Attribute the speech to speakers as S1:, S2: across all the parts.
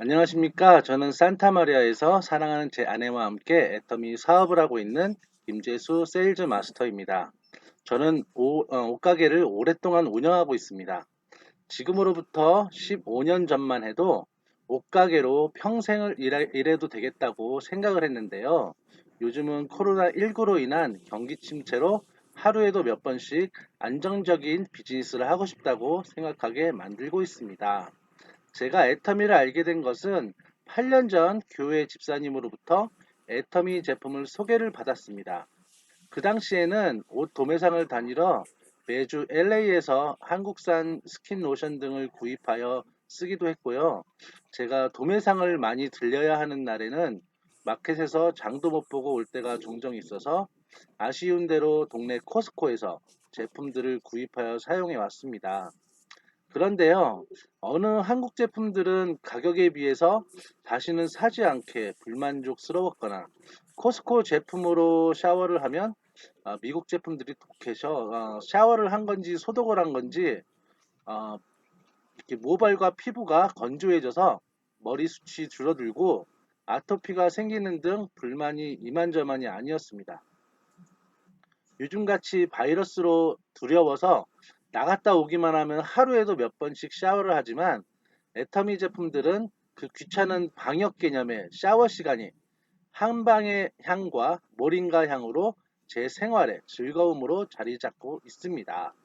S1: 안녕하십니까. 저는 산타마리아에서 사랑하는 제 아내와 함께 애터미 사업을 하고 있는 김재수 세일즈 마스터입니다. 저는 옷가게를 오랫동안 운영하고 있습니다. 지금으로부터 15년 전만 해도 옷가게로 평생을 일해도 되겠다고 생각을 했는데요. 요즘은 코로나19로 인한 경기 침체로 하루에도 몇 번씩 안정적인 비즈니스를 하고 싶다고 생각하게 만들고 있습니다. 제가 애터미를 알게 된 것은 8년 전 교회 집사님으로부터 애터미 제품을 소개를 받았습니다. 그 당시에는 옷 도매상을 다니러 매주 LA에서 한국산 스킨 로션 등을 구입하여 쓰기도 했고요. 제가 도매상을 많이 들려야 하는 날에는 마켓에서 장도 못 보고 올 때가 종종 있어서 아쉬운 대로 동네 코스코에서 제품들을 구입하여 사용해 왔습니다. 그런데요, 어느 한국 제품들은 가격에 비해서 다시는 사지 않게 불만족스러웠거나 코스코 제품으로 샤워를 하면 미국 제품들이 독해서 샤워를 한 건지 소독을 한 건지 어, 이렇게 모발과 피부가 건조해져서 머리숱이 줄어들고 아토피가 생기는 등 불만이 이만저만이 아니었습니다. 요즘같이 바이러스로 두려워서 나갔다 오기만 하면 하루에도 몇 번씩 샤워를 하지만 애터미 제품들은 그 귀찮은 방역 개념의 샤워 시간이 한방의 향과 모링가 향으로 제 생활의 즐거움으로 자리 잡고 있습니다.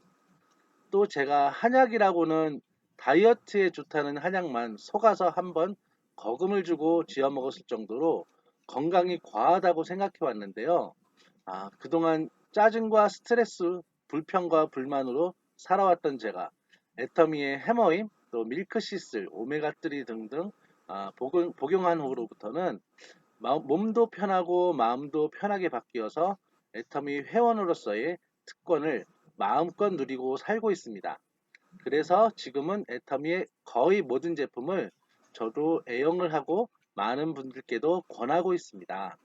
S1: 또 제가 한약이라고는 다이어트에 좋다는 한약만 속아서 한번 거금을 주고 쥐어 먹었을 정도로 건강이 과하다고 생각해 왔는데요. 그동안 짜증과 스트레스, 불평과 불만으로 살아왔던 제가 애터미의 해머임, 또 밀크시슬, 오메가3 등등 복용한 후로부터는 몸도 편하고 마음도 편하게 바뀌어서 애터미 회원으로서의 특권을 마음껏 누리고 살고 있습니다. 그래서 지금은 애터미의 거의 모든 제품을 저도 애용을 하고 많은 분들께도 권하고 있습니다.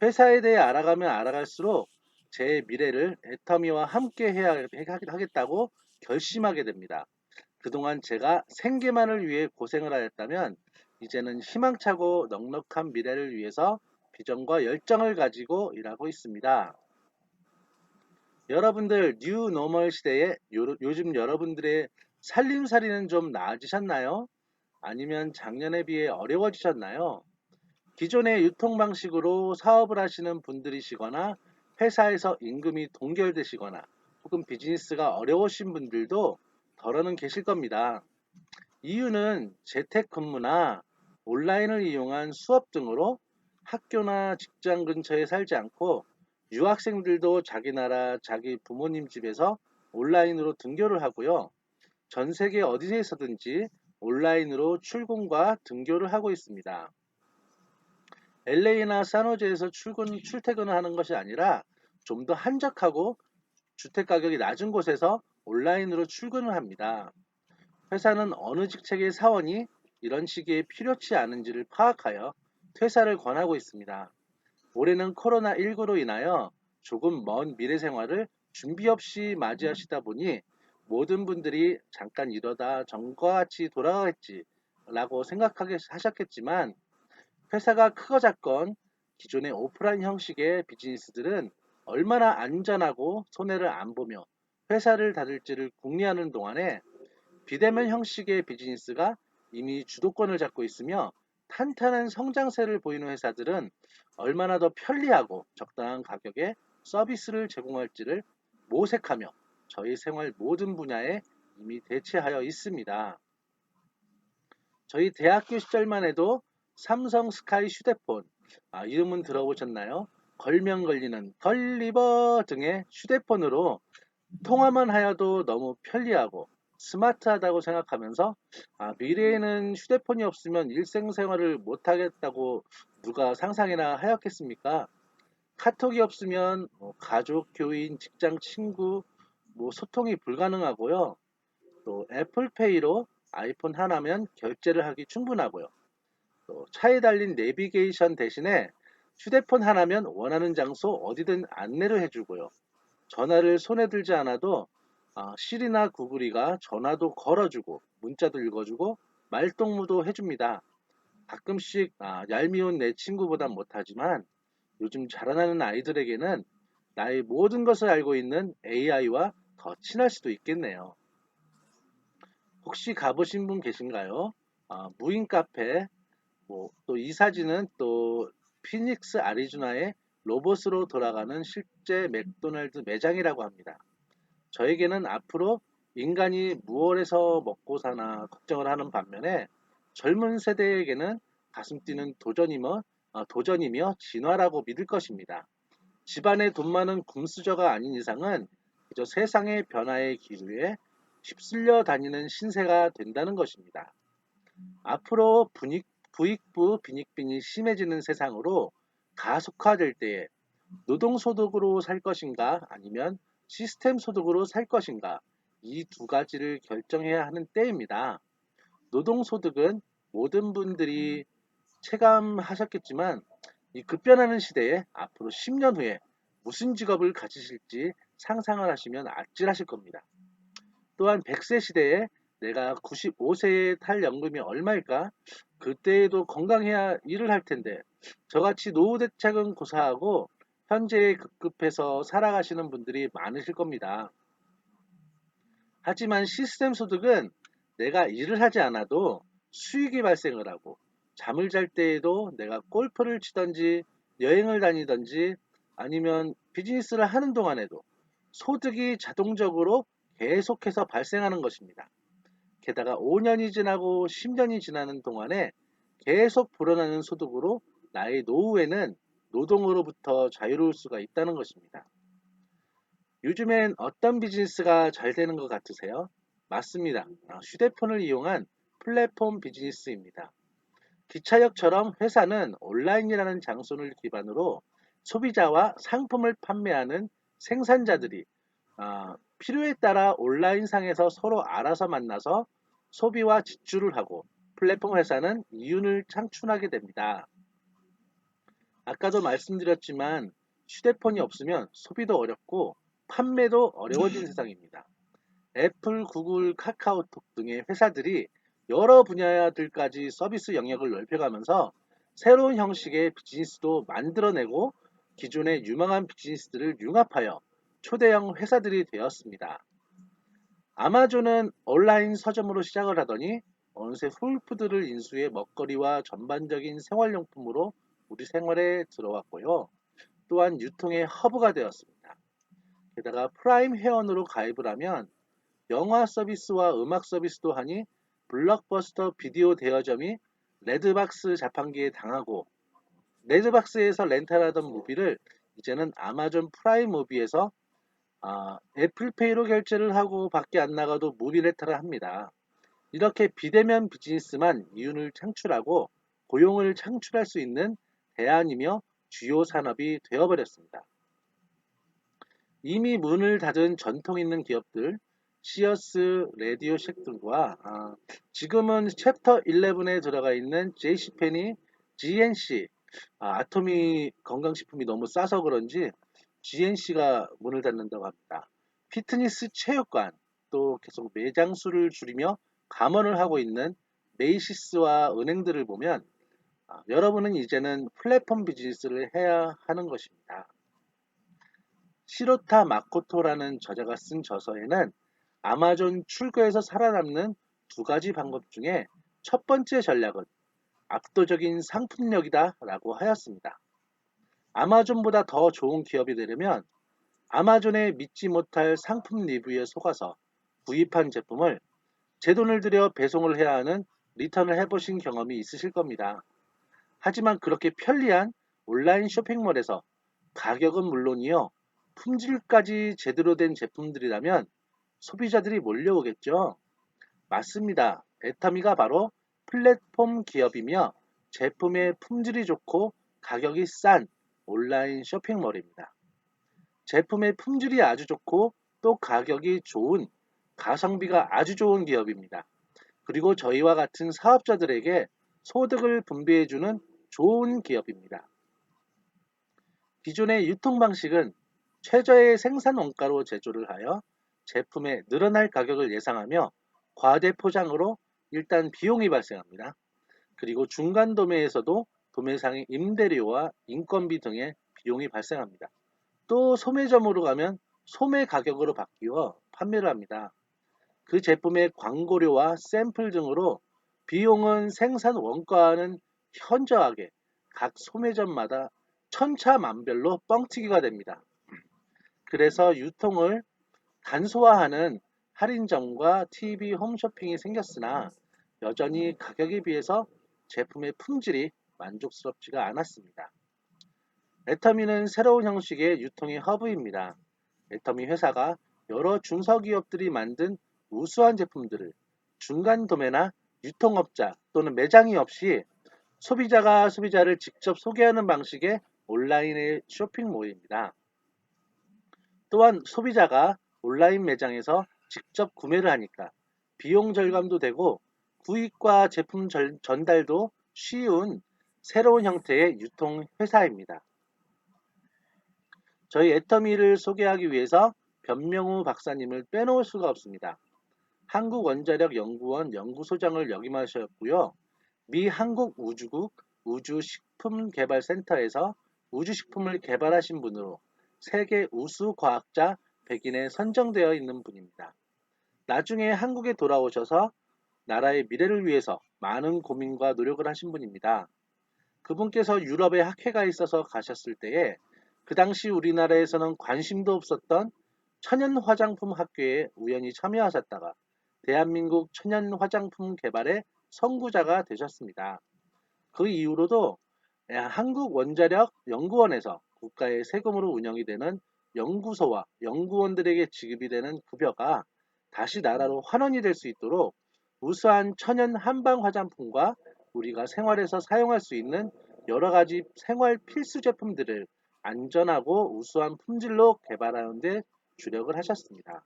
S1: 회사에 대해 알아가면 알아갈수록 제 미래를 애터미와 함께 하겠다고 결심하게 됩니다. 그동안 제가 생계만을 위해 고생을 하였다면 이제는 희망차고 넉넉한 미래를 위해서 비전과 열정을 가지고 일하고 있습니다. 여러분들 뉴 노멀 시대에 요즘 여러분들의 살림살이는 좀 나아지셨나요? 아니면 작년에 비해 어려워지셨나요? 기존의 유통 방식으로 사업을 하시는 분들이시거나 회사에서 임금이 동결되시거나 혹은 비즈니스가 어려우신 분들도 덜어는 계실 겁니다. 이유는 재택근무나 온라인을 이용한 수업 등으로 학교나 직장 근처에 살지 않고 유학생들도 자기 나라, 자기 부모님 집에서 온라인으로 등교를 하고요. 전 세계 어디에서든지 온라인으로 출근과 등교를 하고 있습니다. LA나 산호제에서 출퇴근을 하는 것이 아니라 좀 더 한적하고 주택 가격이 낮은 곳에서 온라인으로 출근을 합니다. 회사는 어느 직책의 사원이 이런 시기에 필요치 않은지를 파악하여 퇴사를 권하고 있습니다. 올해는 코로나19로 인하여 조금 먼 미래 생활을 준비 없이 맞이하시다 보니 모든 분들이 잠깐 이러다 전과 같이 돌아가겠지 라고 생각하게 하셨겠지만 회사가 크거 작건 기존의 오프라인 형식의 비즈니스들은 얼마나 안전하고 손해를 안 보며 회사를 닫을지를 궁리하는 동안에 비대면 형식의 비즈니스가 이미 주도권을 잡고 있으며 탄탄한 성장세를 보이는 회사들은 얼마나 더 편리하고 적당한 가격에 서비스를 제공할지를 모색하며 저희 생활 모든 분야에 이미 대체하여 있습니다. 저희 대학교 시절만 해도 삼성 스카이 휴대폰, 이름은 들어보셨나요? 걸면 걸리는 걸리버 등의 휴대폰으로 통화만 하여도 너무 편리하고 스마트하다고 생각하면서 미래에는 휴대폰이 없으면 일생생활을 못하겠다고 누가 상상이나 하였겠습니까? 카톡이 없으면 가족, 교인, 직장, 친구 소통이 불가능하고요. 또 애플페이로 아이폰 하나면 결제를 하기 충분하고요. 또 차에 달린 내비게이션 대신에 휴대폰 하나면 원하는 장소 어디든 안내를 해주고요. 전화를 손에 들지 않아도 시리나 구글이가 전화도 걸어주고 문자도 읽어주고 말동무도 해줍니다. 가끔씩 얄미운 내 친구보단 못하지만 요즘 자라나는 아이들에게는 나의 모든 것을 알고 있는 AI와 더 친할 수도 있겠네요. 혹시 가보신 분 계신가요? 무인 카페, 또 이 사진은 또 피닉스 아리조나의 로봇으로 돌아가는 실제 맥도날드 매장이라고 합니다. 저에게는 앞으로 인간이 무엇에서 먹고 사나 걱정을 하는 반면에 젊은 세대에게는 가슴 뛰는 도전이며 진화라고 믿을 것입니다. 집안에 돈 많은 금수저가 아닌 이상은 그저 세상의 변화의 기류에 휩쓸려 다니는 신세가 된다는 것입니다. 앞으로 부익부 빈익빈이 심해지는 세상으로 가속화될 때에 노동소득으로 살 것인가 아니면 시스템 소득으로 살 것인가 이 두 가지를 결정해야 하는 때입니다. 노동소득은 모든 분들이 체감하셨겠지만 이 급변하는 시대에 앞으로 10년 후에 무슨 직업을 가지실지 상상을 하시면 아찔하실 겁니다. 또한 100세 시대에 내가 95세에 탈 연금이 얼마일까? 그때에도 건강해야 일을 할 텐데 저같이 노후 대책은 고사하고 현재에 급급해서 살아가시는 분들이 많으실 겁니다. 하지만 시스템 소득은 내가 일을 하지 않아도 수익이 발생을 하고 잠을 잘 때에도 내가 골프를 치던지 여행을 다니던지 아니면 비즈니스를 하는 동안에도 소득이 자동적으로 계속해서 발생하는 것입니다. 게다가 5년이 지나고 10년이 지나는 동안에 계속 불어나는 소득으로 나의 노후에는 노동으로부터 자유로울 수가 있다는 것입니다. 요즘엔 어떤 비즈니스가 잘 되는 것 같으세요? 맞습니다. 휴대폰을 이용한 플랫폼 비즈니스입니다. 기차역처럼 회사는 온라인이라는 장소를 기반으로 소비자와 상품을 판매하는 생산자들이 필요에 따라 온라인상에서 서로 알아서 만나서 소비와 지출을 하고 플랫폼 회사는 이윤을 창출하게 됩니다. 아까도 말씀드렸지만 휴대폰이 없으면 소비도 어렵고 판매도 어려워진 세상입니다. 애플, 구글, 카카오톡 등의 회사들이 여러 분야들까지 서비스 영역을 넓혀가면서 새로운 형식의 비즈니스도 만들어내고 기존의 유망한 비즈니스들을 융합하여 초대형 회사들이 되었습니다. 아마존은 온라인 서점으로 시작을 하더니 어느새 홀푸드를 인수해 먹거리와 전반적인 생활용품으로 우리 생활에 들어왔고요. 또한 유통의 허브가 되었습니다. 게다가 프라임 회원으로 가입을 하면 영화 서비스와 음악 서비스도 하니 블록버스터 비디오 대여점이 레드박스 자판기에 당하고 레드박스에서 렌탈하던 무비를 이제는 아마존 프라임 무비에서 애플페이로 결제를 하고 밖에 안 나가도 무비 렌탈을 합니다. 이렇게 비대면 비즈니스만 이윤을 창출하고 고용을 창출할 수 있는 대안이며 주요 산업이 되어버렸습니다. 이미 문을 닫은 전통 있는 기업들, 시어스, 레디오쉑 등과 지금은 챕터 11에 들어가 있는 JC페니, GNC, 아토미 건강식품이 너무 싸서 그런지 GNC가 문을 닫는다고 합니다. 피트니스 체육관, 또 계속 매장 수를 줄이며 감원을 하고 있는 메이시스와 은행들을 보면 여러분은 이제는 플랫폼 비즈니스를 해야 하는 것입니다. 시로타 마코토라는 저자가 쓴 저서에는 아마존 출고에서 살아남는 두 가지 방법 중에 첫 번째 전략은 압도적인 상품력이다 라고 하였습니다. 아마존보다 더 좋은 기업이 되려면 아마존의 믿지 못할 상품 리뷰에 속아서 구입한 제품을 제 돈을 들여 배송을 해야 하는 리턴을 해보신 경험이 있으실 겁니다. 하지만 그렇게 편리한 온라인 쇼핑몰에서 가격은 물론이요, 품질까지 제대로 된 제품들이라면 소비자들이 몰려오겠죠. 맞습니다. 애터미가 바로 플랫폼 기업이며 제품의 품질이 좋고 가격이 싼 온라인 쇼핑몰입니다. 제품의 품질이 아주 좋고 또 가격이 좋은 가성비가 아주 좋은 기업입니다. 그리고 저희와 같은 사업자들에게 소득을 분배해주는 좋은 기업입니다. 기존의 유통 방식은 최저의 생산 원가로 제조를 하여 제품의 늘어날 가격을 예상하며 과대 포장으로 일단 비용이 발생합니다. 그리고 중간 도매에서도 도매상의 임대료와 인건비 등의 비용이 발생합니다. 또 소매점으로 가면 소매 가격으로 바뀌어 판매를 합니다. 그 제품의 광고료와 샘플 등으로 비용은 생산 원가와는 현저하게 각 소매점마다 천차만별로 뻥튀기가 됩니다. 그래서 유통을 간소화하는 할인점과 TV 홈쇼핑이 생겼으나 여전히 가격에 비해서 제품의 품질이 만족스럽지가 않았습니다. 애터미는 새로운 형식의 유통의 허브입니다. 애터미 회사가 여러 중소기업들이 만든 우수한 제품들을 중간 도매나 유통업자 또는 매장이 없이 소비자가 소비자를 직접 소개하는 방식의 온라인의 쇼핑몰입니다. 또한 소비자가 온라인 매장에서 직접 구매를 하니까 비용 절감도 되고 구입과 제품 전달도 쉬운 새로운 형태의 유통 회사입니다. 저희 애터미를 소개하기 위해서 변명우 박사님을 빼놓을 수가 없습니다. 한국원자력연구원 연구소장을 역임하셨고요. 미 한국우주국 우주식품개발센터에서 우주식품을 개발하신 분으로 세계 우수 과학자 100인에 선정되어 있는 분입니다. 나중에 한국에 돌아오셔서 나라의 미래를 위해서 많은 고민과 노력을 하신 분입니다. 그분께서 유럽에 학회가 있어서 가셨을 때에 그 당시 우리나라에서는 관심도 없었던 천연 화장품 학회에 우연히 참여하셨다가 대한민국 천연 화장품 개발의 선구자가 되셨습니다. 그 이후로도 한국원자력연구원에서 국가의 세금으로 운영이 되는 연구소와 연구원들에게 지급이 되는 급여가 다시 나라로 환원이 될 수 있도록 우수한 천연 한방 화장품과 우리가 생활에서 사용할 수 있는 여러 가지 생활 필수 제품들을 안전하고 우수한 품질로 개발하는 데 주력을 하셨습니다.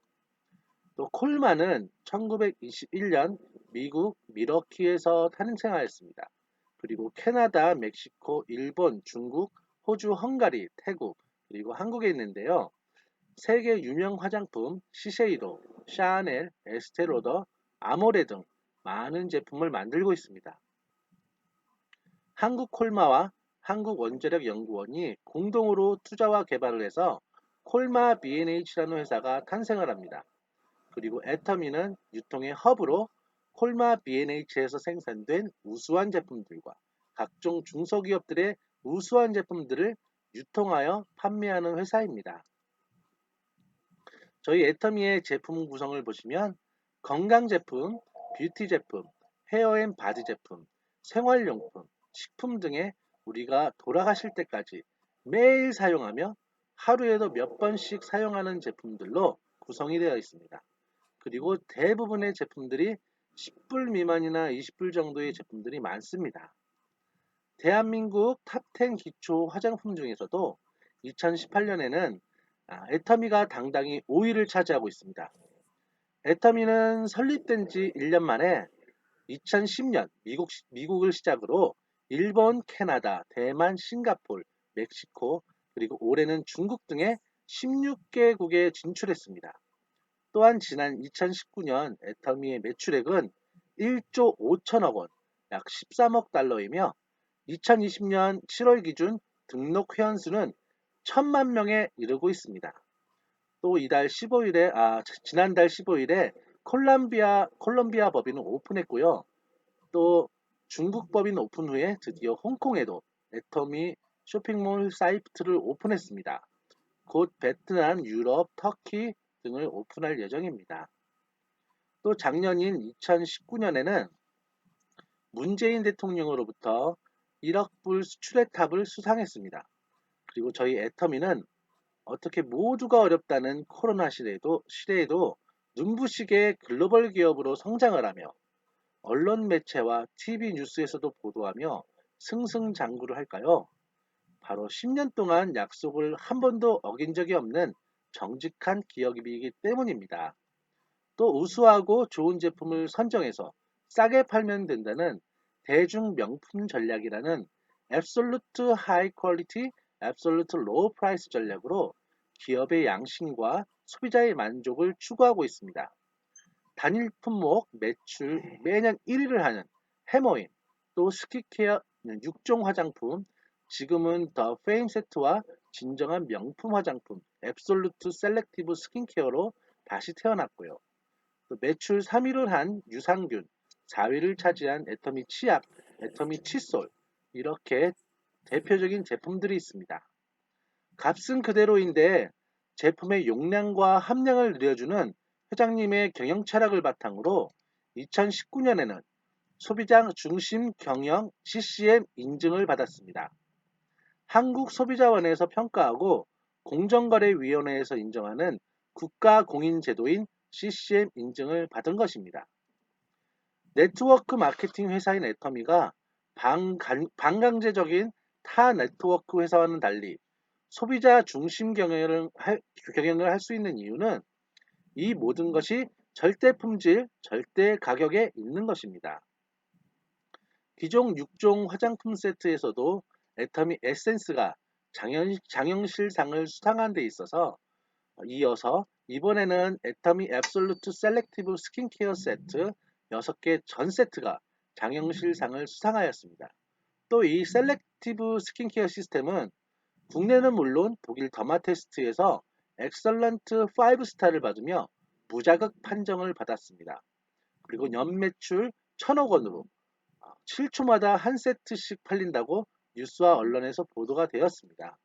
S1: 또 콜만은 1921년 미국 미러키에서 탄생하였습니다. 그리고 캐나다, 멕시코, 일본, 중국, 호주, 헝가리, 태국, 그리고 한국에 있는데요. 세계 유명 화장품 시세이도, 샤넬, 에스테로더, 아모레 등 많은 제품을 만들고 있습니다. 한국콜마와 한국원자력연구원이 공동으로 투자와 개발을 해서 콜마 B&H라는 회사가 탄생을 합니다. 그리고 애터미는 유통의 허브로 콜마 B&H에서 생산된 우수한 제품들과 각종 중소기업들의 우수한 제품들을 유통하여 판매하는 회사입니다. 저희 애터미의 제품 구성을 보시면 건강 제품, 뷰티 제품, 헤어앤 바디 제품, 생활용품, 식품 등의 우리가 돌아가실 때까지 매일 사용하며 하루에도 몇 번씩 사용하는 제품들로 구성이 되어 있습니다. 그리고 대부분의 제품들이 10불 미만이나 20불 정도의 제품들이 많습니다. 대한민국 탑10 기초 화장품 중에서도 2018년에는 애터미가 당당히 5위를 차지하고 있습니다. 애터미는 설립된 지 1년 만에 2010년 미국을 시작으로 일본, 캐나다, 대만, 싱가폴, 멕시코, 그리고 올해는 중국 등의 16개국에 진출했습니다. 또한 지난 2019년 애터미의 매출액은 1조 5천억 원, 약 13억 달러이며 2020년 7월 기준 등록 회원수는 1천만 명에 이르고 있습니다. 또 지난달 15일에 콜롬비아 법인을 오픈했고요. 또 중국 법인 오픈 후에 드디어 홍콩에도 애터미 쇼핑몰 사이트를 오픈했습니다. 곧 베트남, 유럽, 터키 등을 오픈할 예정입니다. 또 작년인 2019년에는 문재인 대통령으로부터 1억 불 수출의 탑을 수상했습니다. 그리고 저희 애터미는 어떻게 모두가 어렵다는 코로나 시대에도 눈부시게 글로벌 기업으로 성장을 하며 언론 매체와 TV 뉴스에서도 보도하며 승승장구를 할까요? 바로 10년 동안 약속을 한 번도 어긴 적이 없는 정직한 기업이기 때문입니다. 또 우수하고 좋은 제품을 선정해서 싸게 팔면 된다는 대중 명품 전략이라는 Absolute High Quality, Absolute Low Price 전략으로 기업의 양심과 소비자의 만족을 추구하고 있습니다. 단일 품목 매출 매년 1위를 하는 해머인, 또 스킨케어 6종 화장품, 지금은 더 페임 세트와 진정한 명품 화장품 앱솔루트 셀렉티브 스킨케어로 다시 태어났고요. 또 매출 3위를 한 유산균, 4위를 차지한 애터미 치약, 애터미 칫솔, 이렇게 대표적인 제품들이 있습니다. 값은 그대로인데 제품의 용량과 함량을 늘려주는 회장님의 경영 철학을 바탕으로 2019년에는 소비자 중심 경영 CCM 인증을 받았습니다. 한국소비자원에서 평가하고 공정거래위원회에서 인정하는 국가공인제도인 CCM 인증을 받은 것입니다. 네트워크 마케팅 회사인 애터미가 반강제적인 타 네트워크 회사와는 달리 소비자 중심 경영을 할 수 있는 이유는 이 모든 것이 절대 품질, 절대 가격에 있는 것입니다. 기존 6종 화장품 세트에서도 애터미 에센스가 장영실상을 수상한 데 있어서 이어서 이번에는 애터미 앱솔루트 셀렉티브 스킨케어 세트 6개 전 세트가 장영실상을 수상하였습니다. 또 이 셀렉티브 스킨케어 시스템은 국내는 물론 독일 더마테스트에서 엑설런트 5스타를 받으며 무자극 판정을 받았습니다. 그리고 연매출 1,000억 원으로 7초마다 한 세트씩 팔린다고 뉴스와 언론에서 보도가 되었습니다.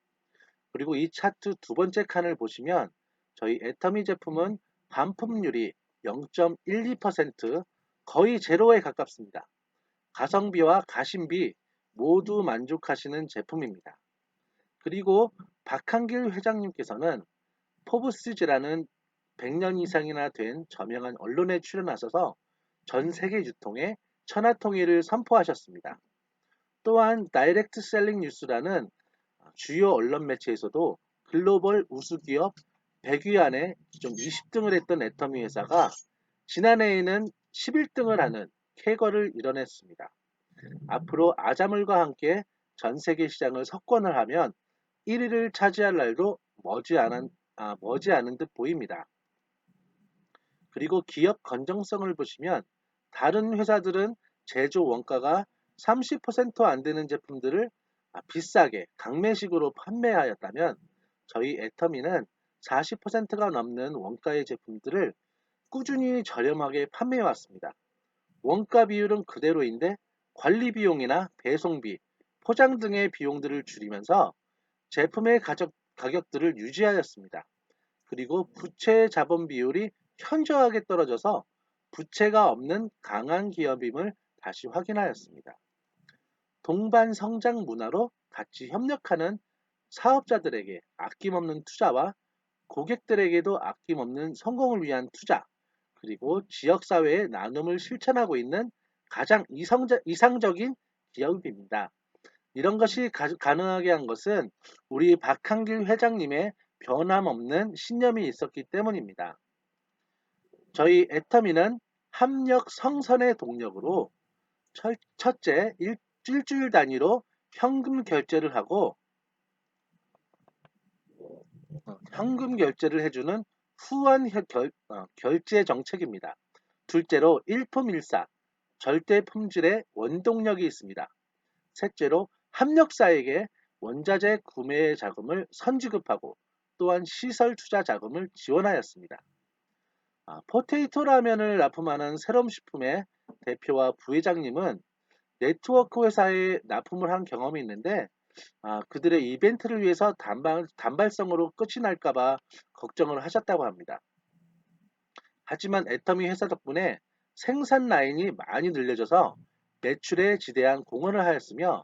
S1: 그리고 이 차트 두 번째 칸을 보시면 저희 애터미 제품은 반품률이 0.12%, 거의 제로에 가깝습니다. 가성비와 가심비 모두 만족하시는 제품입니다. 그리고 박한길 회장님께서는 포브스지라는 100년 이상이나 된 저명한 언론에 출연하셔서 전 세계 유통에 천하통일을 선포하셨습니다. 또한 다이렉트 셀링 뉴스라는 주요 언론 매체에서도 글로벌 우수기업 100위 안에 좀 20등을 했던 애터미 회사가 지난해에는 11등을 하는 쾌거를 이뤄냈습니다. 앞으로 아자물과 함께 전 세계 시장을 석권을 하면 1위를 차지할 날도 머지않은 듯 보입니다. 그리고 기업 건정성을 보시면 다른 회사들은 제조 원가가 30%안 되는 제품들을 비싸게 강매식으로 판매하였다면 저희 애터미는 40%가 넘는 원가의 제품들을 꾸준히 저렴하게 판매해 왔습니다. 원가 비율은 그대로인데 관리 비용이나 배송비, 포장 등의 비용들을 줄이면서 제품의 가격들을 유지하였습니다. 그리고 부채 자본 비율이 현저하게 떨어져서 부채가 없는 강한 기업임을 다시 확인하였습니다. 동반 성장 문화로 같이 협력하는 사업자들에게 아낌없는 투자와 고객들에게도 아낌없는 성공을 위한 투자, 그리고 지역사회의 나눔을 실천하고 있는 가장 이상적인 기업입니다. 이런 것이 가능하게 한 것은 우리 박한길 회장님의 변함없는 신념이 있었기 때문입니다. 저희 애터미는 합력 성선의 동력으로 첫째, 일주일 단위로 현금 결제를 하고 현금 결제를 해주는 후원 결제 정책입니다. 둘째로 일품일사, 절대 품질의 원동력이 있습니다. 셋째로 협력사에게 원자재 구매 자금을 선지급하고 또한 시설 투자 자금을 지원하였습니다. 포테이토 라면을 납품하는 세럼식품의 대표와 부회장님은 네트워크 회사에 납품을 한 경험이 있는데 그들의 이벤트를 위해서 단발성으로 끝이 날까봐 걱정을 하셨다고 합니다. 하지만 애터미 회사 덕분에 생산 라인이 많이 늘려져서 매출에 지대한 공헌을 하였으며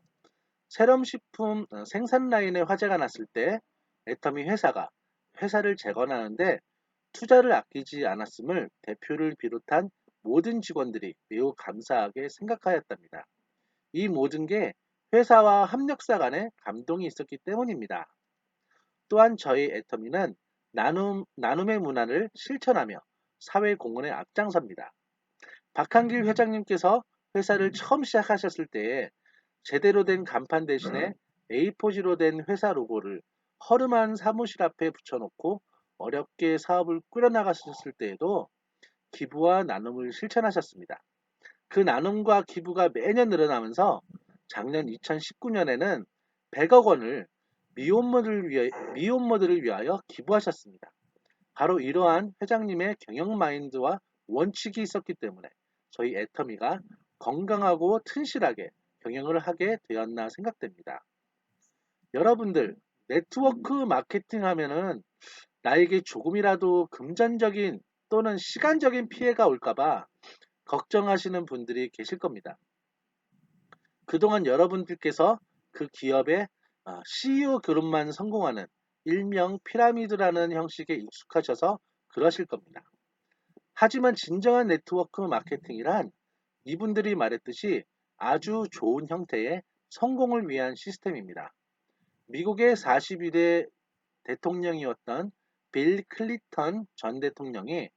S1: 세럼식품 생산 라인에 화재가 났을 때 애터미 회사가 회사를 재건하는데 투자를 아끼지 않았음을 대표를 비롯한 모든 직원들이 매우 감사하게 생각하였답니다. 이 모든 게 회사와 협력사 간의 감동이 있었기 때문입니다. 또한 저희 애터미는 나눔의 문화를 실천하며 사회 공헌에 앞장섭니다. 박한길 회장님께서 회사를 처음 시작하셨을 때에 제대로 된 간판 대신에 A4지로 된 회사 로고를 허름한 사무실 앞에 붙여놓고 어렵게 사업을 꾸려나가셨을 때에도 기부와 나눔을 실천하셨습니다. 그 나눔과 기부가 매년 늘어나면서 작년 2019년에는 100억 원을 미혼모들을 위하여 기부하셨습니다. 바로 이러한 회장님의 경영 마인드와 원칙이 있었기 때문에 저희 애터미가 건강하고 튼실하게 경영을 하게 되었나 생각됩니다. 여러분들, 네트워크 마케팅 하면은 나에게 조금이라도 금전적인 또는 시간적인 피해가 올까봐 걱정하시는 분들이 계실 겁니다. 그동안 여러분들께서 그 기업의 CEO 그룹만 성공하는 일명 피라미드라는 형식에 익숙하셔서 그러실 겁니다. 하지만 진정한 네트워크 마케팅이란 이분들이 말했듯이 아주 좋은 형태의 성공을 위한 시스템입니다. 미국의 42대 대통령이었던 빌 클린턴 전 대통령이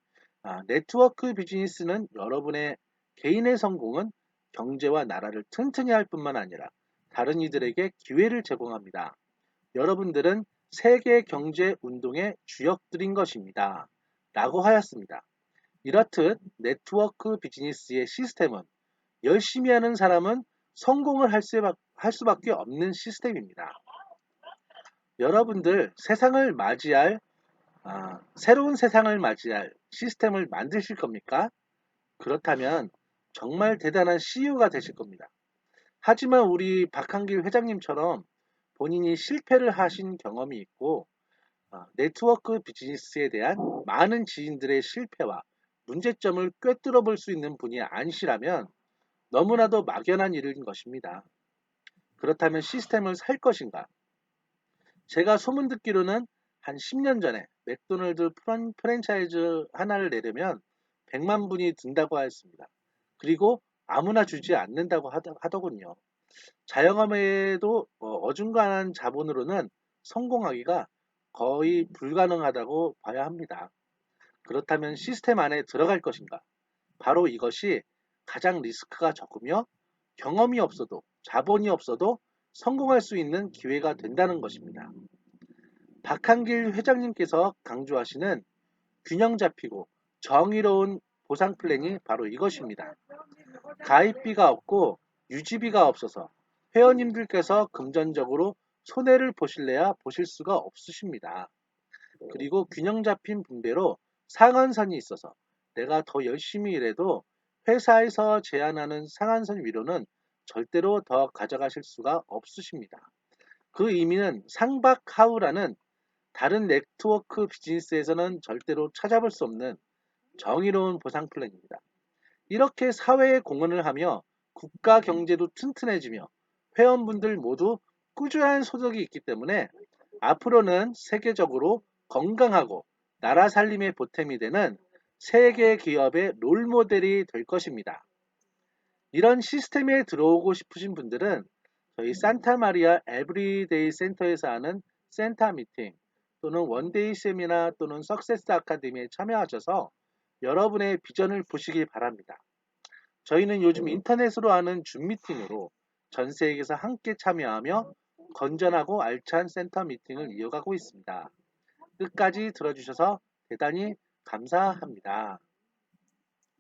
S1: 네트워크 비즈니스는 여러분의 개인의 성공은 경제와 나라를 튼튼히 할 뿐만 아니라 다른 이들에게 기회를 제공합니다. 여러분들은 세계 경제 운동의 주역들인 것입니다. 라고 하였습니다. 이렇듯 네트워크 비즈니스의 시스템은 열심히 하는 사람은 성공을 할 수밖에 없는 시스템입니다. 여러분들 새로운 세상을 맞이할 시스템을 만드실 겁니까? 그렇다면 정말 대단한 CEO가 되실 겁니다. 하지만 우리 박한길 회장님처럼 본인이 실패를 하신 경험이 있고 네트워크 비즈니스에 대한 많은 지인들의 실패와 문제점을 꿰뚫어 볼 수 있는 분이 아니시라면 너무나도 막연한 일인 것입니다. 그렇다면 시스템을 살 것인가? 제가 소문 듣기로는 한 10년 전에 맥도날드 프랜차이즈 하나를 내려면 100만 분이 든다고 하였습니다. 그리고 아무나 주지 않는다고 하더군요. 자영업에도 어중간한 자본으로는 성공하기가 거의 불가능하다고 봐야 합니다. 그렇다면 시스템 안에 들어갈 것인가? 바로 이것이 가장 리스크가 적으며 경험이 없어도 자본이 없어도 성공할 수 있는 기회가 된다는 것입니다. 박한길 회장님께서 강조하시는 균형 잡히고 정의로운 보상 플랜이 바로 이것입니다. 가입비가 없고 유지비가 없어서 회원님들께서 금전적으로 손해를 보실래야 보실 수가 없으십니다. 그리고 균형 잡힌 분배로 상한선이 있어서 내가 더 열심히 일해도 회사에서 제안하는 상한선 위로는 절대로 더 가져가실 수가 없으십니다. 그 의미는 상박하우라는 다른 네트워크 비즈니스에서는 절대로 찾아볼 수 없는 정의로운 보상 플랜입니다. 이렇게 사회에 공헌을 하며 국가 경제도 튼튼해지며 회원분들 모두 꾸준한 소득이 있기 때문에 앞으로는 세계적으로 건강하고 나라 살림의 보탬이 되는 세계 기업의 롤모델이 될 것입니다. 이런 시스템에 들어오고 싶으신 분들은 저희 산타마리아 에브리데이 센터에서 하는 센터 미팅 또는 원데이 세미나 또는 석세스 아카데미에 참여하셔서 여러분의 비전을 보시기 바랍니다. 저희는 요즘 인터넷으로 하는 줌 미팅으로 전 세계에서 함께 참여하며 건전하고 알찬 센터 미팅을 이어가고 있습니다. 끝까지 들어주셔서 대단히 감사합니다.